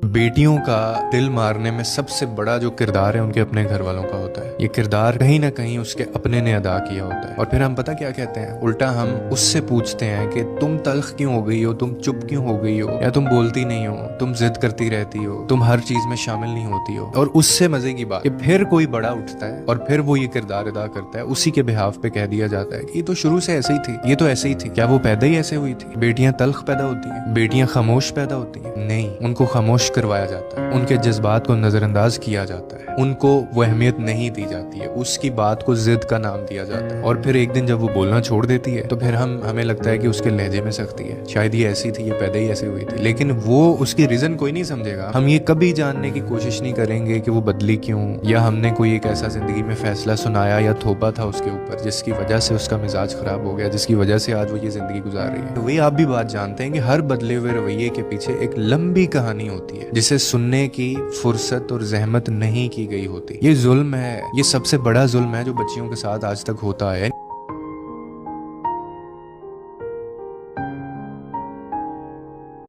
बेटियों का दिल मारने में सबसे बड़ा जो किरदार है उनके अपने घर वालों का होता है। ये किरदार कहीं ना कहीं उसके अपने ने अदा किया होता है। और फिर हम पता क्या कहते हैं, उल्टा हम उससे पूछते हैं कि तुम तल्ख क्यों हो गई हो, तुम चुप क्यों हो गई हो, या तुम बोलती नहीं हो, तुम जिद करती रहती हो, तुम हर चीज में शामिल नहीं होती हो। और उससे मजे की बात कि फिर कोई बड़ा उठता है और फिर वो ये किरदार अदा करता है, उसी के बिहाफ पे कह दिया जाता है कि ये तो शुरू से ऐसे ही थी, ये तो ऐसे ही थी। क्या वो पैदा ही ऐसे हुई थी? बेटियां तल्ख पैदा होती हैं? बेटियां खामोश पैदा होती हैं? नहीं, उनको खामोश करवाया जाता है, उनके जज्बात को नजरअंदाज किया जाता है, उनको वो अहमियत नहीं दी जाती है, उसकी बात को जिद का नाम दिया जाता है। और फिर एक दिन जब वो बोलना छोड़ देती है तो फिर हमें लगता है कि उसके लहजे में सख्ती है, शायद ये ऐसी थी, ये पैदा ही ऐसी हुई थी। लेकिन वो उसकी रीजन कोई नहीं समझेगा। हम ये कभी जानने की कोशिश नहीं करेंगे कि वो बदली क्यों, या हमने कोई एक ऐसा जिंदगी में फैसला सुनाया या थोपा था उसके ऊपर जिसकी वजह से उसका मिजाज खराब हो गया, जिसकी वजह से आज वो ये जिंदगी गुजार रही है। तो वही आप भी बात जानते हैं कि हर बदले हुए रवैये के पीछे एक लंबी कहानी होती है जिसे सुनने की फुर्सत और जहमत नहीं की गई होती। ये जुल्म है, ये सबसे बड़ा जुल्म है जो बच्चियों के साथ आज तक होता है।